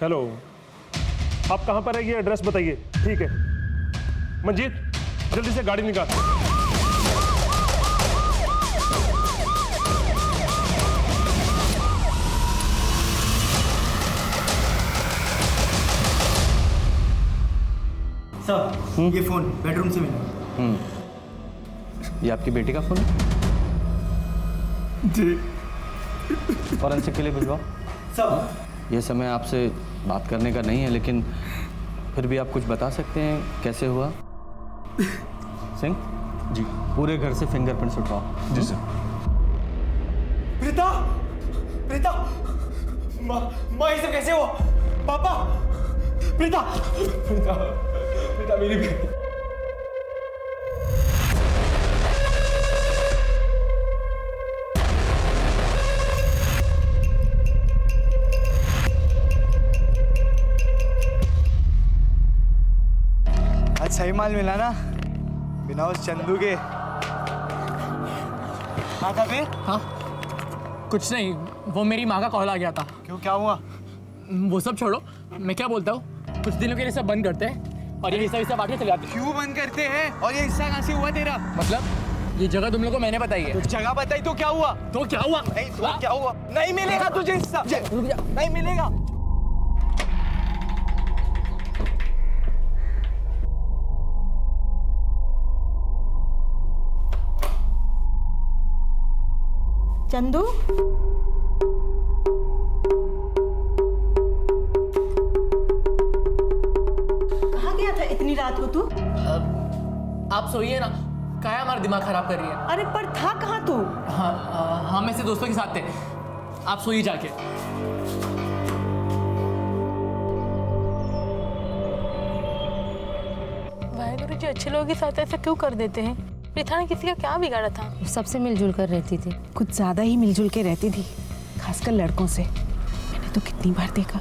Hello, आप कहाँ पर है ये एड्रेस बताइए। ठीक है मंजीत, जल्दी से गाड़ी निकाल। सर ये फोन बेडरूम से मिला। ये आपकी बेटी का फोन है? जी। फॉरेंसिक के लिए भिजवाओ। सर ये समय आपसे बात करने का नहीं है, लेकिन फिर भी आप कुछ बता सकते हैं कैसे हुआ? सिंह जी। पूरे घर से फिंगरप्रिंट्स उठवाओ। जी सर। प्रीता, प्रीता, माँ ये सब कैसे हुआ? पापा, प्रीता, प्रीता, प्रीता मेरी बेटी। आज सही माल मिला ना, बिना उस चंदू के। हाँ था फिर? हाँ कुछ नहीं, वो मेरी माँ का कॉल आ गया था। क्यों, क्या हुआ? वो सब छोड़ो, मैं क्या बोलता हूँ, कुछ दिनों के लिए सब बंद करते हैं और ये हिस्सा बांट के चले जाते हैं। क्यों बंद करते हैं? और ये हिस्सा कहाँ से हुआ तेरा? मतलब ये जगह तुम लोगों को मैंने बताई है। जगह बताई तो क्या हुआ? तो क्या हुआ? नहीं तो क्या हुआ? नहीं मिलेगा तुझे हिस्सा, नहीं मिलेगा। चंदू, कहाँ गया था इतनी रात को तू? आप सोइए ना, काया हमारा दिमाग खराब कर रही है। अरे पर था कहाँ तू? हाँ हम ऐसे दोस्तों के साथ थे, आप सोइए जाके। वाहेगुरु जी, अच्छे लोगों के साथ ऐसा क्यों कर देते हैं? प्रीता ने किसी का क्या बिगाड़ा था? सबसे मिलजुल कर रहती थी। कुछ ज्यादा ही मिलजुल के रहती थी, खासकर लड़कों से। मैंने तो कितनी बार देखा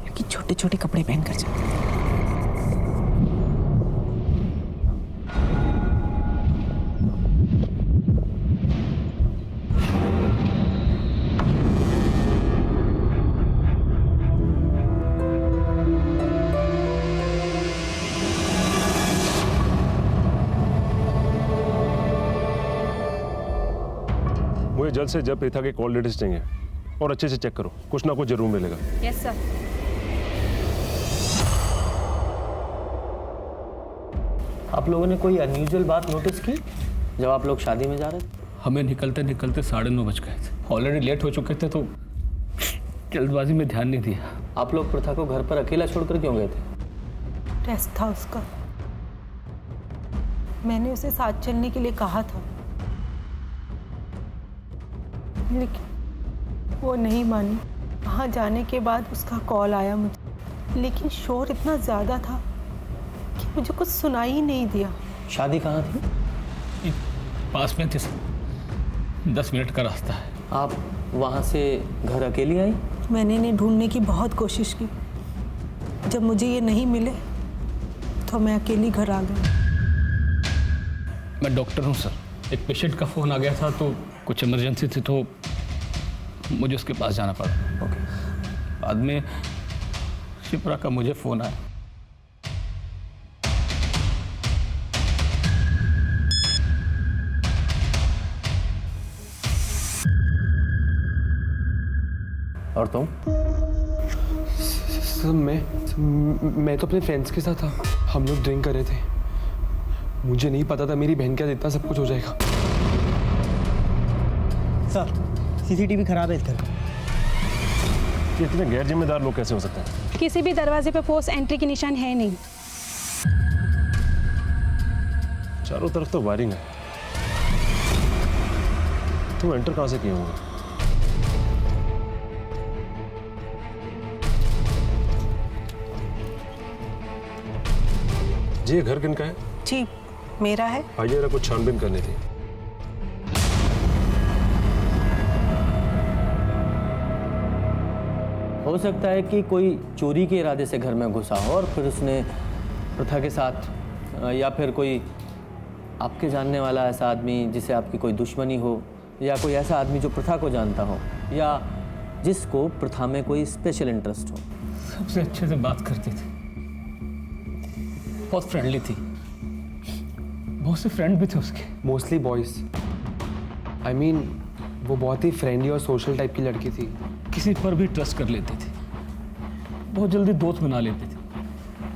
लड़की छोटे छोटे कपड़े पहनकर जाती। मुझे जल्द से जल्द प्रीता के कॉल डिटेल्स चाहिए और अच्छे से चेक करो, कुछ ना कुछ जरूर मिलेगा। Yes sir. आप लोगों ने कोई अनयूजुअल बात नोटिस की जब आप लोग शादी में जा रहे थे? हमें निकलते निकलते 9:30 बज गए थे। ऑलरेडी लेट हो चुके थे तो जल्दबाजी में ध्यान नहीं दिया। आप लोग प्रथा को घर पर अकेला छोड़कर क्यों गए थे? टेस्ट था उसका, मैंने उसे साथ चलने के लिए कहा था, लेकिन वो नहीं मानी। वहाँ जाने के बाद उसका कॉल आया मुझे, लेकिन शोर इतना ज़्यादा था कि मुझे कुछ सुनाई ही नहीं दिया। शादी कहाँ थी? पास में थे सर, 10 मिनट का रास्ता है। आप वहाँ से घर अकेली आई? मैंने इन्हें ढूंढने की बहुत कोशिश की, जब मुझे ये नहीं मिले तो मैं अकेली घर आ गई। मैं डॉक्टर हूँ सर, एक पेशेंट का फ़ोन आ गया था तो कुछ इमरजेंसी थी तो मुझे उसके पास जाना पड़ा। ओके। बाद में शिप्रा का मुझे फ़ोन आया। और तुम? सर मैं तो अपने फ्रेंड्स के साथ था, हम लोग ड्रिंक कर रहे थे। मुझे नहीं पता था मेरी बहन के साथ इतना सब कुछ हो जाएगा। सर सीसीटीवी खराब है इस घर का। ये इतने गैर जिम्मेदार लोग कैसे हो सकते हैं? किसी भी दरवाजे पे फोर्स एंट्री के निशान है नहीं। चारों तरफ तो वायरिंग है, तुम एंटर कहाँ से किए होंगे? जी ये घर किनका है? जी मेरा है। आइए जरा कुछ छानबीन करनी थी। हो सकता है कि कोई चोरी के इरादे से घर में घुसा हो और फिर उसने प्रथा के साथ, या फिर कोई आपके जानने वाला ऐसा आदमी जिसे आपकी कोई दुश्मनी हो, या कोई ऐसा आदमी जो प्रथा को जानता हो, या जिसको प्रथा में कोई स्पेशल इंटरेस्ट हो। सबसे अच्छे से बात करती थी, बहुत फ्रेंडली थी, बहुत से फ्रेंड भी थे उसके। Mostly boys. आई मीन वो बहुत ही फ्रेंडली और सोशल टाइप की लड़की थी। किसी पर भी ट्रस्ट कर लेती थी, बहुत जल्दी दोस्त बना लेती थी।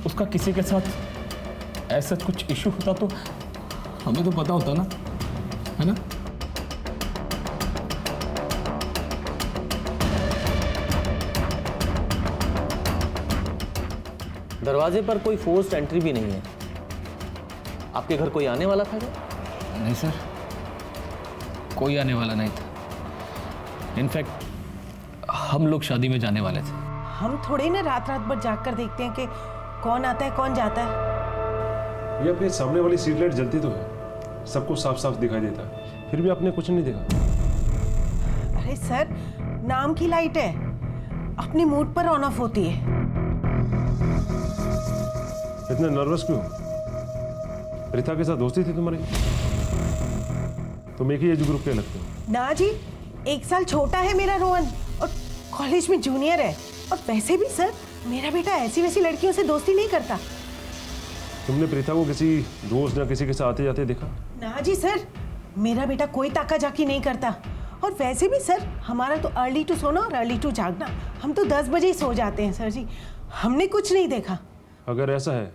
उसका किसी के साथ ऐसा कुछ इशू होता तो हमें तो पता होता ना, है ना? दरवाजे पर कोई फोर्स्ड एंट्री भी नहीं है। आपके घर कोई आने वाला था क्या? नहीं सर, कोई आने वाला नहीं था। इनफैक्ट हम लोग शादी में जाने वाले थे। हम थोड़े ना रात रात भर जाग कर देखते हैं कि कौन आता है कौन जाता है। ये अपने सामने वाली स्ट्रीट लाइट जलती तो है, सबको साफ साफ दिखाई देता है, फिर भी आपने कुछ नहीं देखा। अरे सर, नाम की लाइट है, अपने मूड पर ऑन ऑफ होती है। इतने नर्वस क्यों? प्रीता के साथ दोस्ती थी तुम्हारी? तुम एक ही एज ग्रुप के लगते हो। ना जी, 1 साल छोटा है मेरा रोहन और कॉलेज में जूनियर है। और वैसे भी सर, मेरा बेटा ऐसी वैसी लड़कियों से दोस्ती नहीं करता। तुमने प्रीता को किसी दोस्त या किसी के साथ आते जाते देखा? ना जी सर, मेरा बेटा कोई ताका जाकी नहीं करता। और वैसे भी सर, हमारा तो अर्ली टू सोना और अर्ली टू जागना। हम तो 10 बजे ही सो जाते हैं सर जी। हमने कुछ नहीं देखा। अगर ऐसा है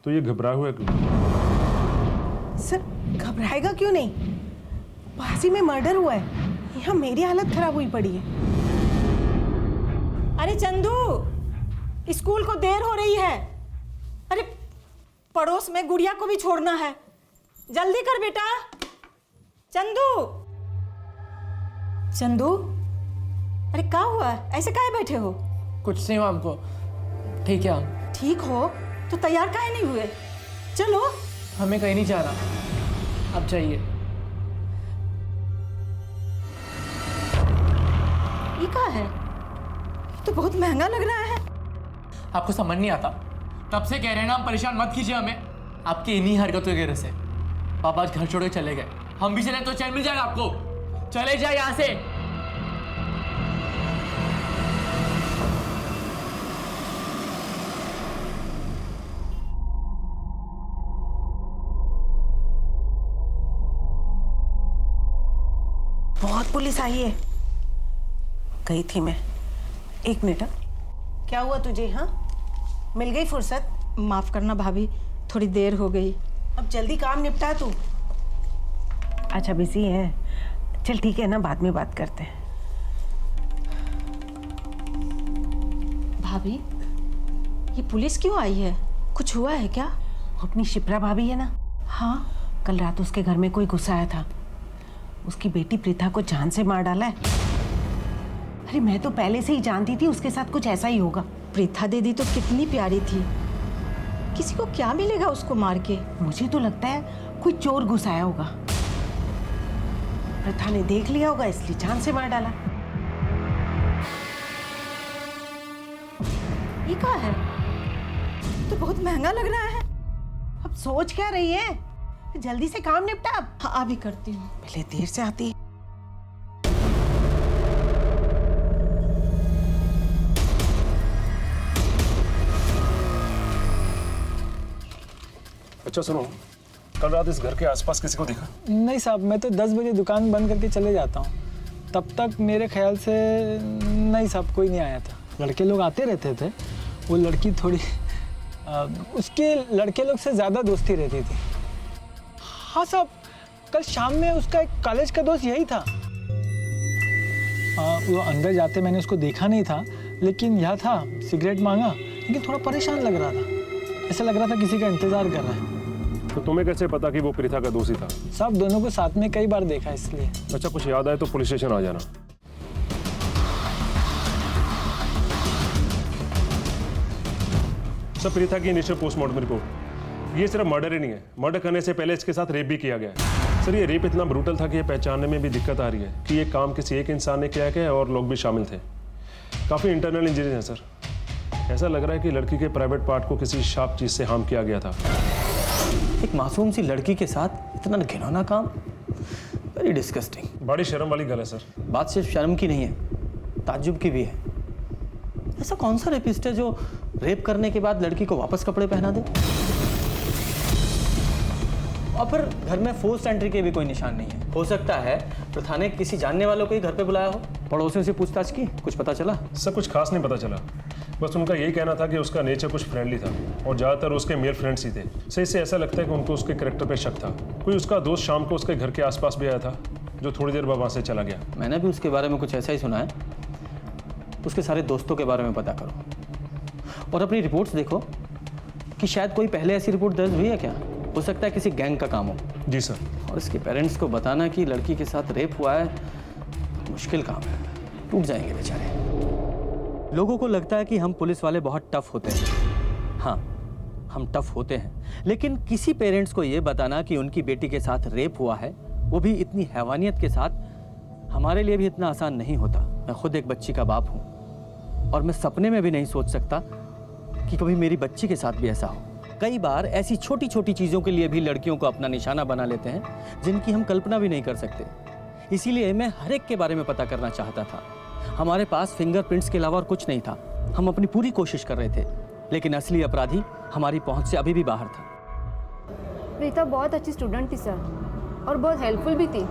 तो ये घबराया हुआ क्यों? सर, घबराएगा क्यों नहीं? पास ही में मर्डर हुआ है, यहाँ मेरी हालत खराब हुई पड़ी है। अरे चंदू, स्कूल को देर हो रही है। अरे पड़ोस में गुड़िया को भी छोड़ना है, जल्दी कर बेटा। चंदू, चंदू, अरे क्या हुआ? ऐसे काहे बैठे हो? कुछ नहीं हुआ हमको, ठीक है हम। ठीक हो तो तैयार काहे नहीं हुए? चलो। हमें कहीं नहीं जाना, अब चाहिए। ये क्या है? ये तो बहुत महंगा लग रहा है। आपको समझ नहीं आता? तब से कह रहे हैं ना, हम परेशान मत कीजिए हमें, आपकी इन्हीं हरकतों की वजह से। पापा आज घर छोड़ के चले गए, हम भी चले तो चैन मिल जाएगा आपको। चले जाए यहाँ से। बहुत पुलिस आई है। गई थी मैं। 1 मिनट। क्या हुआ तुझे? हाँ, मिल गई फुर्सत? माफ करना भाभी, थोड़ी देर हो गई। अब जल्दी काम निपटा तू। अच्छा, बिजी है? चल ठीक है ना, बाद में बात करते हैं। भाभी, ये पुलिस क्यों आई है? कुछ हुआ है क्या? अपनी शिप्रा भाभी है ना? हाँ। कल रात उसके घर में कोई घुस आया था। उसकी बेटी प्रीता को जान से मार डाला है। अरे मैं तो पहले से ही जानती थी उसके साथ कुछ ऐसा ही होगा। प्रीता दीदी तो कितनी प्यारी थी, किसी को क्या मिलेगा उसको मार के? मुझे तो लगता है कोई चोर घुस आया होगा। प्रथा ने देख लिया होगा, इसलिए जान से मार डाला। ये क्या है? तो बहुत महंगा लग रहा है। अब सोच क्या रही है? जल्दी से काम निपटा। अब हाँ, अभी करती हूँ। पहले देर से आती है। अच्छा सुनो, कल रात इस घर के आसपास किसी को देखा? नहीं साहब, मैं तो 10 बजे दुकान बंद करके चले जाता हूँ। तब तक मेरे ख्याल से नहीं साहब, कोई नहीं आया था। लड़के लोग आते रहते थे। वो लड़की थोड़ी उसके लड़के लोग से ज़्यादा दोस्ती रहती थी। हाँ साहब, कल शाम में उसका एक कॉलेज का दोस्त यही था। वो अंदर जाते मैंने उसको देखा नहीं था, लेकिन यह था, सिगरेट मांगा, लेकिन थोड़ा परेशान लग रहा था। ऐसा लग रहा था किसी का इंतजार कर रहा है। तो तुम्हें कैसे पता कि वो प्रीता का दोषी था? साहब, दोनों को साथ में कई बार देखा, इसलिए। अच्छा, कुछ याद आए तो पुलिस स्टेशन आ जाना। सर, प्रीता की इनिशियल पोस्टमार्टम रिपोर्ट। ये सिर्फ मर्डर ही नहीं है, मर्डर करने से पहले इसके साथ रेप भी किया गया है। सर, ये रेप इतना ब्रूटल था कि ये पहचानने में भी दिक्कत आ रही है कि ये काम किसी एक इंसान ने किया है और लोग भी शामिल थे। काफ़ी इंटरनल इंजरीज हैं सर। ऐसा लग रहा है कि लड़की के प्राइवेट पार्ट को किसी शार्प चीज़ से हार्म किया गया था। एक मासूम सी लड़की के साथ इतना घिनौना काम, वेरी डिस्गस्टिंग। बड़ी शर्म वाली गल है सर। बात सिर्फ शर्म की नहीं है, ताज्जुब की भी है। ऐसा कौन सा रेपिस्ट है जो रेप करने के बाद लड़की को वापस कपड़े पहना दे? और फिर घर में फोर्स एंट्री के भी कोई निशान नहीं है। हो सकता है प्रथा ने किसी जानने वालों को ही घर पे बुलाया हो। पड़ोसियों से पूछताछ की, कुछ पता चला? सब कुछ खास नहीं पता चला, बस उनका यही कहना था कि उसका नेचर कुछ फ्रेंडली था और ज़्यादातर उसके मेल फ्रेंड्स ही थे। सही से ऐसा लगता है कि उनको उसके कैरेक्टर पे शक था। कोई उसका दोस्त शाम को उसके घर के आसपास भी आया था जो थोड़ी देर बाद वहाँ से चला गया। मैंने भी उसके बारे में कुछ ऐसा ही सुना है। उसके सारे दोस्तों के बारे में पता करो और अपनी रिपोर्ट्स देखो कि शायद कोई पहले ऐसी रिपोर्ट दर्ज हुई है क्या। हो सकता है किसी गैंग का काम हो। जी सर। और इसके पेरेंट्स को बताना कि लड़की के साथ रेप हुआ है मुश्किल काम है, टूट जाएंगे बेचारे। लोगों को लगता है कि हम पुलिस वाले बहुत टफ होते हैं। हाँ, हम टफ होते हैं, लेकिन किसी पेरेंट्स को ये बताना कि उनकी बेटी के साथ रेप हुआ है, वो भी इतनी हैवानियत के साथ, हमारे लिए भी इतना आसान नहीं होता। मैं खुद एक बच्ची का बाप हूँ और मैं सपने में भी नहीं सोच सकता कि कभी मेरी बच्ची के साथ भी ऐसा हो। कई बार ऐसी छोटी छोटी चीज़ों के लिए भी लड़कियों को अपना निशाना बना लेते हैं जिनकी हम कल्पना भी नहीं कर सकते। इसीलिए मैं हर एक के बारे में पता करना चाहता था। हमारे पास फिंगरप्रिंट्स के अलावा और कुछ नहीं था। हम अपनी पूरी कोशिश कर रहे थे, लेकिन असली अपराधी हमारी पहुंच से अभी भी बाहर था। प्रीता बहुत अच्छी स्टूडेंट थी सर, और बहुत हेल्पफुल भी थी।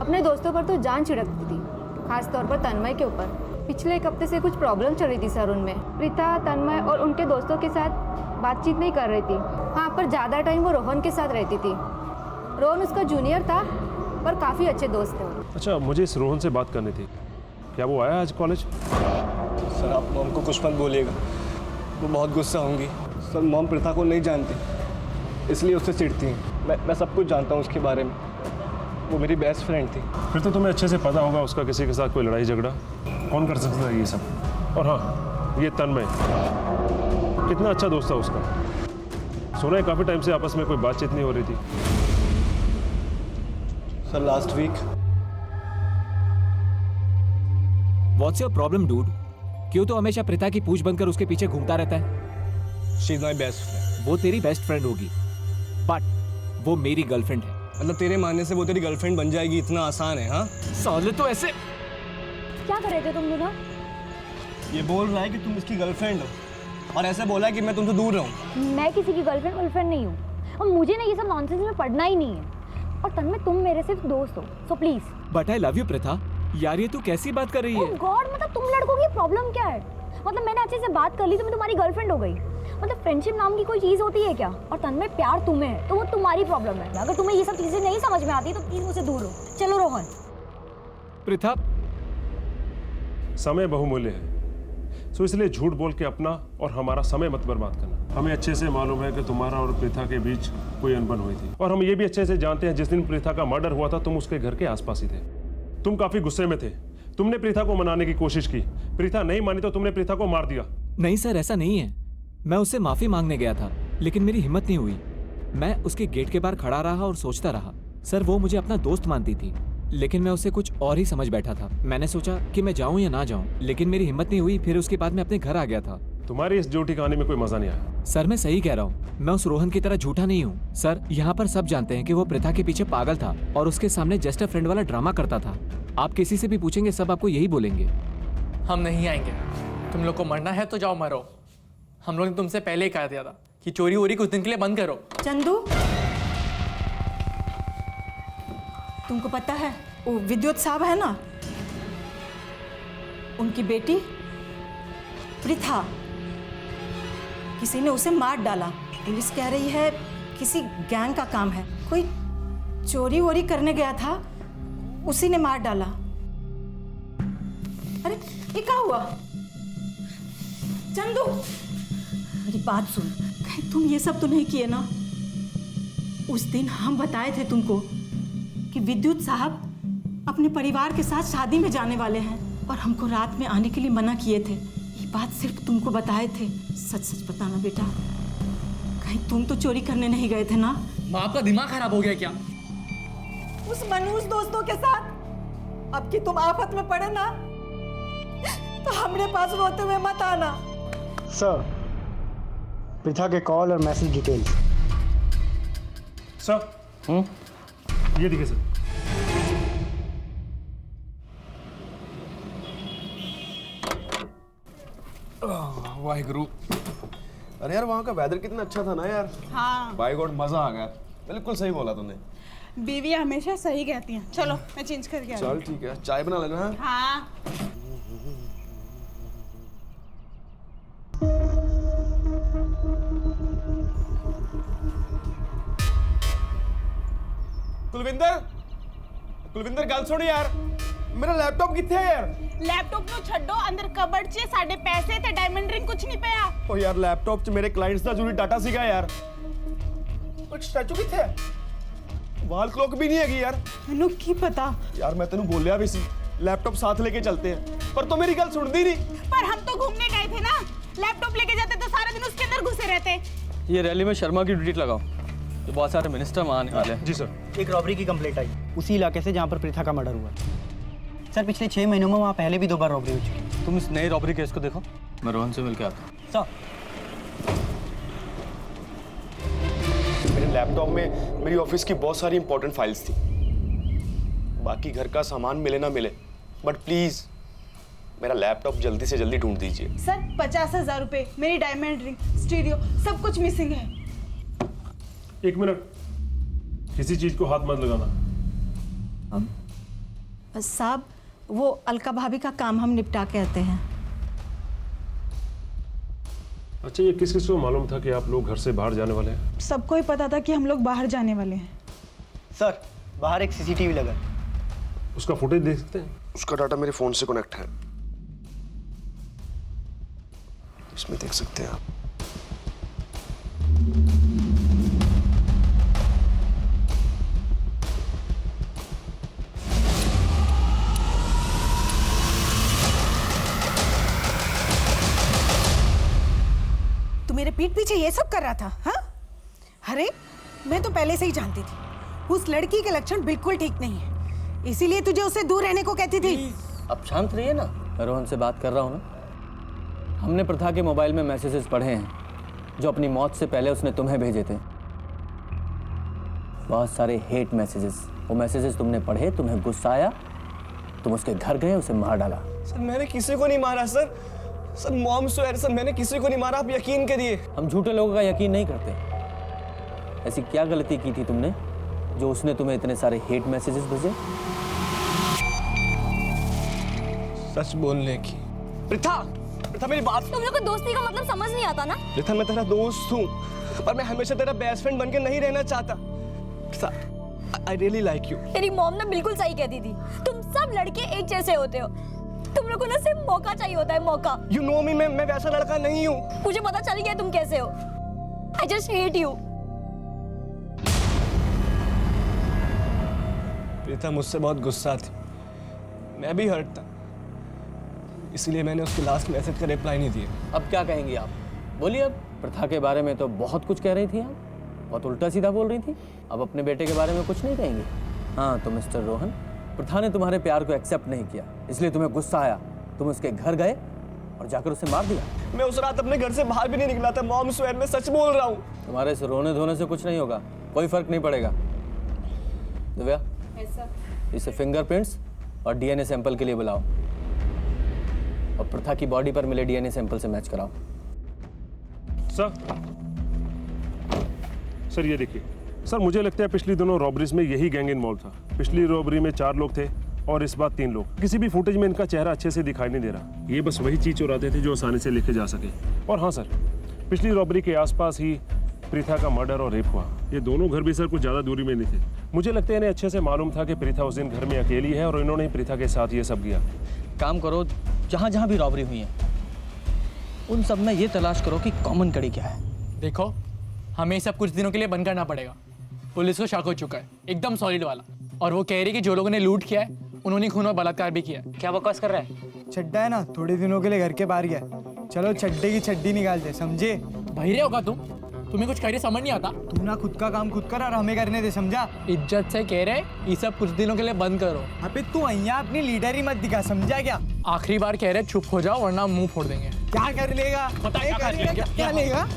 अपने दोस्तों पर तो जान छिड़कती थी, खास तौर पर तन्मय के ऊपर। पिछले एक हफ्ते से कुछ प्रॉब्लम चल रही थी सर उनमें। प्रीता, तन्मय और उनके दोस्तों के साथ बातचीत नहीं कर रही थी। हाँ, पर ज़्यादा टाइम वो रोहन के साथ रहती थी। रोहन उसका जूनियर था, पर काफ़ी अच्छे दोस्त थे। अच्छा, मुझे इस रोहन से बात करनी थी। क्या वो आया आज कॉलेज? सर, आप मॉम को कुछ मत बोलिएगा, वो बहुत गुस्सा होंगी। सर, मॉम प्रीता को नहीं जानती, इसलिए उससे चिढ़ती हैं। मैं सब कुछ जानता हूँ उसके बारे में। वो मेरी बेस्ट फ्रेंड थी। फिर तो तुम्हें अच्छे से पता होगा उसका किसी के साथ कोई लड़ाई झगड़ा। कौन कर सकता है ये सब? और हाँ, ये तन्मय कितना अच्छा दोस्त था उसका। सुना है काफ़ी टाइम से आपस में कोई बातचीत नहीं हो रही थी। Sir, last week. What's your problem dude? क्यों तो हमेशा प्रीता की पूछ बनकर उसके पीछे घूमता रहता है? She is my best friend. वो तेरी बेस्ट फ्रेंड होगी, बट वो मेरी गर्लफ्रेंड है। मतलब तेरे मानने से वो तेरी गर्लफ्रेंड बन जाएगी, इतना आसान है? हाँ साले, तो ऐसे क्या कर रहे थे तुम दोनों? ये बोल रहा है कि तुम इसकी गर्लफ्रेंड हो और ऐसे बोला है कि मैं तुमसे दूर रहूं। मैं किसी की गर्लफ्रेंड नहीं हूँ, और मुझे ना ये सब नॉनसेंस में पढ़ना ही नहीं है। और तन्मय, तुम मेरे सिर्फ दोस्त हो, so please. But I love you Preeta. यार, ये तू कैसी बात कर रही है? ओह गॉड, मतलब तुम लड़कों की प्रॉब्लम क्या है? मतलब मैंने अच्छे से बात कर ली तो मैं तुम्हारी गर्लफ्रेंड हो गई? मतलब फ्रेंडशिप नाम की कोई चीज होती है क्या? और तन्मय, प्यार तुम्हें है तो वो तुम्हारी प्रॉब्लम है। अगर तुम्हें ये सब चीजें नहीं समझ में आती तो प्लीज मुझसे दूर हो। चलो रोहन। प्रीता, समय बहुमूल्य है, सो इसलिए झूठ बोल के अपना और हमारा समय मत बर्बाद करना। हमें अच्छे से मालूम है कि तुम्हारा और प्रीता के बीच कोई अनबन हुई थी, और हम ये भी अच्छे से जानते हैं जिस दिन प्रीता का मर्डर हुआ था तुम उसके घर के आसपास ही थे। तुम काफी गुस्से में थे। तुमने प्रीता को मनाने की कोशिश की, प्रीता नहीं मानी तो तुमने प्रीता को मार दिया। नहीं सर, ऐसा नहीं है। मैं उससे माफी मांगने गया था, लेकिन मेरी हिम्मत नहीं हुई। मैं उसके गेट के बाहर खड़ा रहा और सोचता रहा। सर, वो मुझे अपना दोस्त मानती थी, लेकिन मैं उसे कुछ और ही समझ बैठा था। मैंने सोचा कि मैं जाऊं या ना जाऊं, लेकिन मेरी हिम्मत नहीं हुई। फिर उसके बाद मैं अपने घर आ गया था। तुम्हारी इस झूठी कहानी में कोई मजा नहीं आया। सर, मैं सही कह रहा हूँ। मैं उस रोहन की तरह झूठा नहीं हूँ। सर, यहाँ पर सब जानते हैं कि वो प्रीता के पीछे पागल था और उसके सामने जस्ट अ फ्रेंड वाला ड्रामा करता था। आप किसी से भी पूछेंगे, सब आपको यही बोलेंगे। हम नहीं आएंगे। तुम लोग को मरना है तो जाओ मरो। हम लोग ने तुमसे पहले ही कहा दिया था कि चोरी वोरी कुछ दिन के लिए बंद करो। चंदू, तुमको पता है वो विद्युत साहब है ना, उनकी बेटी प्रीता, किसी ने उसे मार डाला। पुलिस कह रही है किसी गैंग का काम है। कोई चोरी वोरी करने गया था, उसी ने मार डाला। अरे ये क्या हुआ? चंदू, मेरी बात सुन, कहीं तुम ये सब तो नहीं किए ना? उस दिन हम बताए थे तुमको कि विद्युत साहब अपने परिवार के साथ शादी में जाने वाले हैं, और हमको रात में आने के लिए मना किए थे। ये बात सिर्फ तुमको बताए थे। सच सच बताना बेटा, कहीं तुम तो चोरी करने नहीं गए थे ना? माँ, आपका दिमाग खराब हो गया क्या? उस मनहूस दोस्तों के साथ अब कि तुम आफत में पड़े ना, तो हमारे पास रोते हुए मत आना। सर, प्रीता के कॉल और मैसेज डिटेल्स। सर, ये देखिए सर। वाहिगुरु। अरे यार वहाँ का वेदर कितना अच्छा था ना यार। हाँ। बाय गॉड मजा आ गया। बिल्कुल सही बोला तुमने। बीवी हमेशा सही कहती हैं। चलो मैं चेंज करके आ रही चल ठीक है, चाय बना लेना। हूँ। हाँ। कुलविंदर गल सुन यार, मेरा लैपटॉप किथे है यार? लैपटॉप नु छड्डो, अंदर कबड़ च साडे पैसे ते डायमंड रिंग कुछ नहीं पिया। ओ यार लैपटॉप च मेरे क्लाइंट्स दा जरूरी डाटा सीगा यार। कुछ स्टैचू किथे है? वाल क्लॉक भी नहीं हैगी यार। मैनू की पता यार, मैं तेनू बोलिया भी सी लैपटॉप साथ लेके चलते हैं, पर तो मेरी गल सुनदी नहीं। पर हम तो घूमने गए थे ना, लैपटॉप लेके जाते तो सारा दिन उसके अंदर घुसे रहते। ये रैली में शर्मा की ड्यूटी लगाओ, तो बहुत सारे मिनिस्टर वहाँ आने वाले हैं। जी सर। एक रॉबरी की कंप्लेंट आई उसी इलाके से जहाँ पर प्रीथा का मर्डर हुआ। सर पिछले 6 महीनों में वहाँ पहले भी 2 बार रॉबरी हो चुकी है। तुम इस नए रॉबरी केस को देखो, मैं रोहन से मिलकर आता हूँ। सर मेरे लैपटॉप में मेरी ऑफिस की बहुत सारी इंपॉर्टेंट फाइल्स थी। बाकी घर का सामान मिले ना मिले, बट प्लीज मेरा लैपटॉप जल्दी से जल्दी ढूंढ दीजिए। सर 50,000 रुपए, मेरी डायमंड रिंग, स्टीरियो सब कुछ मिसिंग है। एक मिनट, किसी चीज को हाथ मत लगाना। साहब वो अलका भाभी का काम हम निपटा के आते हैं। अच्छा, ये किस किस को मालूम था कि आप लोग घर से बाहर जाने वाले हैं? सबको ही पता था कि हम लोग बाहर जाने वाले हैं। सर बाहर एक सीसीटीवी लगा। उसका फुटेज देख सकते हैं? उसका डाटा मेरे फोन से कनेक्ट है, इसमें देख सकते हैं आप। तू मेरे पीठ पीछे ये सब कर रहा था? हाँ? अरे मैं तो पहले से ही जानती थी उस लड़की के लक्षण बिल्कुल ठीक नहीं है, इसीलिए तुझे उससे दूर रहने को कहती थी। अब शांत रहिए ना, मैं रोहन से बात कर रहा हूँ ना। हमने प्रथा के मोबाइल में मैसेजेस पढ़े हैं जो अपनी मौत से पहले उसने तुम्हें भेजे थे। बहुत सारे हेट मैसेजेस। वो मैसेजेस तुमने पढ़े, तुम्हें गुस्सा आया, तुम उसके घर गए, उसे मार डाला। सर मैंने किसी को नहीं मारा sir. Sir mom swear sir, मैंने किसी को नहीं मारा, आप यकीन करिए। हम झूठे लोगों का यकीन नहीं करते। ऐसी क्या गलती की थी तुमने जो उसने तुम्हें इतने सारे हेट मैसेजेस भेजे? सच बोलने की। प्रीथा, प्रीथा मेरी बात। तुम लोग को दोस्ती का मतलब समझ नहीं आता ना? प्रीथा मैं तेरा दोस्त हूँ, पर मैं हमेशा तेरा बेस्ट फ्रेंड बनके नहीं रहना चाहता। Preetha, I really like you। तेरी मॉम ना बिल्कुल सही कहती थी, तुम सब लड़के एक जैसे होते हो। तुम लोगों को ना सिर्फ मौका चाहिए होता है, मौका। You know me, मैं वैसा लड़का नहीं हूँ। मुझे पता चल गया तुम कैसे हो। I just hate you। Preetha मुझसे बहुत गुस्सा थी, मैं भी हर्ट था, इसलिए मैंने उसके लास्ट मैसेज का रिप्लाई नहीं दिया। अब क्या कहेंगी आप? बोलिए। अब प्रथा के बारे में तो बहुत कुछ कह रही थी आप, बहुत उल्टा सीधा बोल रही थी। अब अपने बेटे के बारे में कुछ नहीं कहेंगे? हाँ तो मिस्टर रोहन, प्रथा ने तुम्हारे प्यार को एक्सेप्ट नहीं किया, इसलिए तुम्हें गुस्सा आया, तुम उसके घर गए और जाकर उसे मार दिया। मैं उस रात अपने घर से बाहर भी नहीं निकला था। मॉम स्वेयर, मैं सच बोल रहा हूँ। तुम्हारे इस रोने धोने से कुछ नहीं होगा, कोई फर्क नहीं पड़ेगा। दिव्या, इसे फिंगरप्रिंट्स और डीएनए सैंपल के लिए बुलाओ और प्रथा की बॉडी पर मिले डीएनए सैंपल से मैच कराओ। सर ये देखिए सर, मुझे लगता है पिछली दोनों रॉबरीज में यही गैंग इन्वॉल्व था। पिछली रॉबरी में 4 लोग थे और इस बार 3 लोग। किसी भी फुटेज में इनका चेहरा अच्छे से दिखाई नहीं दे रहा। ये बस वही चीज चुराते थे जो आसानी से लेके जा सके। और हाँ सर, पिछली रॉबरी के आसपास ही प्रीथा का मर्डर और रेप हुआ। ये दोनों घर भी सर कुछ ज़्यादा दूरी में नहीं थे। मुझे लगता है इन्हें अच्छे से मालूम था कि प्रीथा उस दिन घर में अकेली है और इन्होंने प्रीथा के साथ ये सब किया। काम करो, जहाँ जहाँ भी रॉबरी हुई है उन सब में ये तलाश करो कि कॉमन कड़ी क्या है। देखो, हमें ये सब कुछ दिनों के लिए बंद करना पड़ेगा। पुलिस को शक हो चुका है, एकदम सॉलिड वाला। और वो कह रही कि जो लोगों ने लूट किया है उन्होंने खून और बलात्कार भी किया है। क्या बकवास कर रहा है? चड्डा है ना, थोड़े दिनों के लिए घर के बाहर गया। चलो चड्डे की चड्डी निकालते, समझे? बहिरे होगा तुम, तुम्हें कुछ कह रहे समझ नहीं आता। तू ना खुद का काम खुद कर और हमें करने दे, समझा? इज्जत से कह रहे ये सब कुछ दिनों के लिए बंद करो। अबे तू यहाँ अपनी लीडर ही मत दिखा, समझा क्या? आखिरी बार कह रहे चुप हो जाओ वरना मुंह फोड़ देंगे। क्या कर लेगा? पता क्या कर लेगा? क्या लेगा?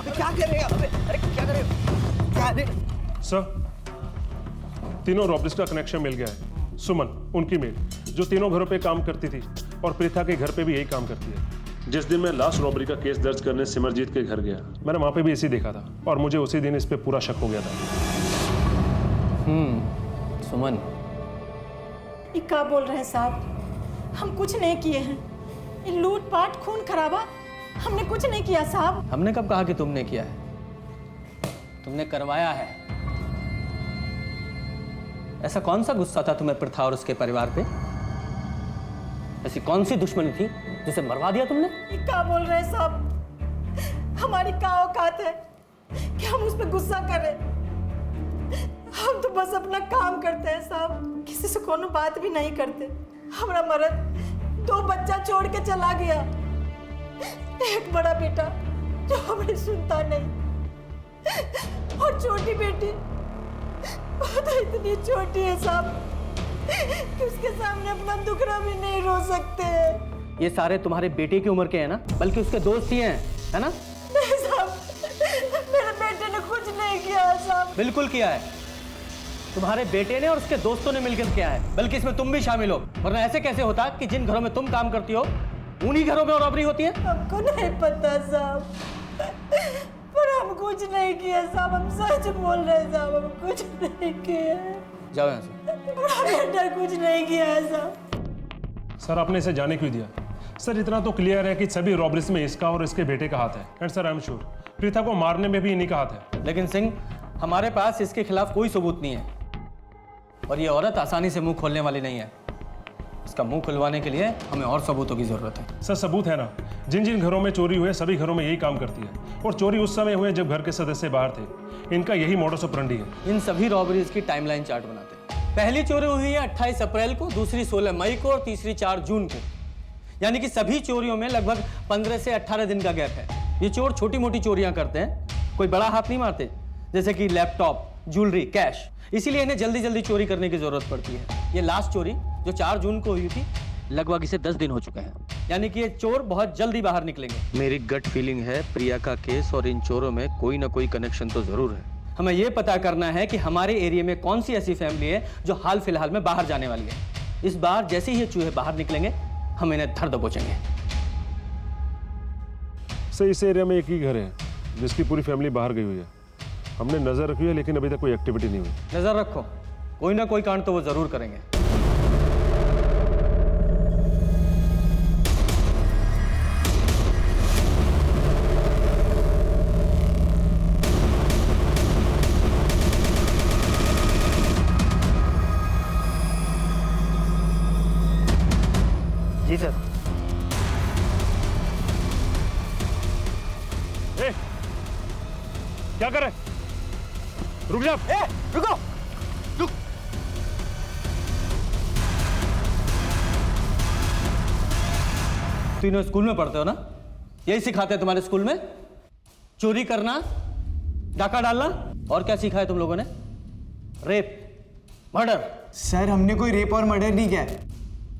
अबे क्या करेगा? अरे क्या करेगा? क्या दे? सर, तीनों रॉबरीज का कनेक्शन मिल गया है। सुमन, उनकी मेल, जो तीनों घरों पे काम करती थी और प्रीथा के घर पे भी यही काम करती है। जिस दिन मैं लास्ट रॉबरी का केस दर्ज करने सिमरजीत के घर गया, मैंने वहां पे भी इसी देखा था और मुझे उसी दिन इस पे पूरा शक हो गया था। सुमन, ये क्या बोल रहे हैं साहब? हम कुछ नहीं किए हैं। ये लूटपाट खून खराबा हमने कुछ नहीं किया साहब। हमने कब कहा कि तुमने किया है? तुमने करवाया है। ऐसा कौन सा गुस्सा था तुम्हें प्रथा और उसके परिवार पे? ऐसी कौन सी दुश्मनी थी जिसे मरवा दिया तुमने? ये क्या बोल रहे हैं साहब? हमारी क्या औकात है कि हम उस पर गुस्सा करें? हम तो बस अपना काम करते हैं साहब, किसी से कोनो बात भी नहीं करते। हमारा मर्द 2 बच्चा छोड़ के चला गया, एक बड़ा बेटा जो हमें सुनता नहीं, और छोटी बेटी वो तो इतनी छोटी है साहब कि उसके सामने अपना दुखड़ा भी नहीं रो सकते। ये सारे तुम्हारे बेटे की उम्र के हैं ना, बल्कि उसके दोस्त ही हैं, है ना? नहीं साहब, मेरे बेटे ने कुछ नहीं किया है साहब। बिल्कुल किया है। तुम्हारे बेटे ने और उसके दोस्तों ने मिलकर किया है, बल्कि इसमें तुम भी शामिल हो। वरना ऐसे कैसे होता कि जिन घरों में तुम काम करती हो उन्हीं घरों में रॉबरी होती है? हमको नहीं पता साहब, पर हम कुछ नहीं किया साहब। हम सच बोल रहे हैं साहब, हम कुछ नहीं किया। जाओ यहाँ से। बड़ा बेटा कुछ नहीं किया है साहब। सर, आपने इसे जाने क्यों दिया? सर, इतना तो क्लियर है कि सभी रॉबरीज में इसका और इसके बेटे का हाथ है। And sir, I am sure Preetha को मारने में भी इन्हीं का हाथ है। लेकिन सिंह, हमारे पास इसके खिलाफ कोई सबूत नहीं है और ये औरत आसानी से मुंह खोलने वाली नहीं है। इसका मुंह खुलवाने के लिए हमें और सबूतों की जरूरत है। सर, सबूत है ना। जिन जिन घरों में चोरी हुए सभी घरों में यही काम करती है, और चोरी उस समय हुए जब घर के सदस्य बाहर थे। इनका यही मॉडस ऑपरेंडी है। इन सभी रॉबरीज की टाइमलाइन चार्ट बनाते हैं। पहली चोरी हुई है 28 अप्रैल को, दूसरी 16 मई को और तीसरी 4 जून को। यानी कि सभी चोरियों में लगभग 15 से 18 दिन का गैप है। ये चोर छोटी मोटी चोरियां करते हैं, कोई बड़ा हाथ नहीं मारते, जैसे कि लैपटॉप, ज्वेलरी, कैश। इसीलिए इन्हें जल्दी जल्दी चोरी करने की जरूरत पड़ती है। ये लास्ट चोरी जो 4 जून को हुई थी, लगभग इसे 10 दिन हो चुके हैं। यानी कि ये चोर बहुत जल्दी बाहर निकलेंगे। मेरी गट फीलिंग है प्रिया का केस और इन चोरों में कोई ना कोई कनेक्शन तो जरूर है। हमें ये पता करना है कि हमारे एरिया में कौन सी ऐसी फैमिली है जो हाल फिलहाल में बाहर जाने वाली है। इस बार जैसे ही ये चूहे बाहर निकलेंगे, हम इन्हें धर दबोचेंगे। सर, इस एरिया में एक ही घर है जिसकी पूरी फैमिली बाहर गई हुई है। हमने नजर रखी है, लेकिन अभी तक कोई एक्टिविटी नहीं हुई। नजर रखो, कोई ना कोई कांड तो वो जरूर करेंगे। जी सर। ए, क्या कर रहे? रुक जा। रुको, रुक। तीनों स्कूल में पढ़ते हो ना? यही सिखाते हैं तुम्हारे स्कूल में? चोरी करना, डाका डालना, और क्या सीखा है तुम लोगों ने? Rape, murder. सर, हमने कोई रेप और मर्डर नहीं किया है,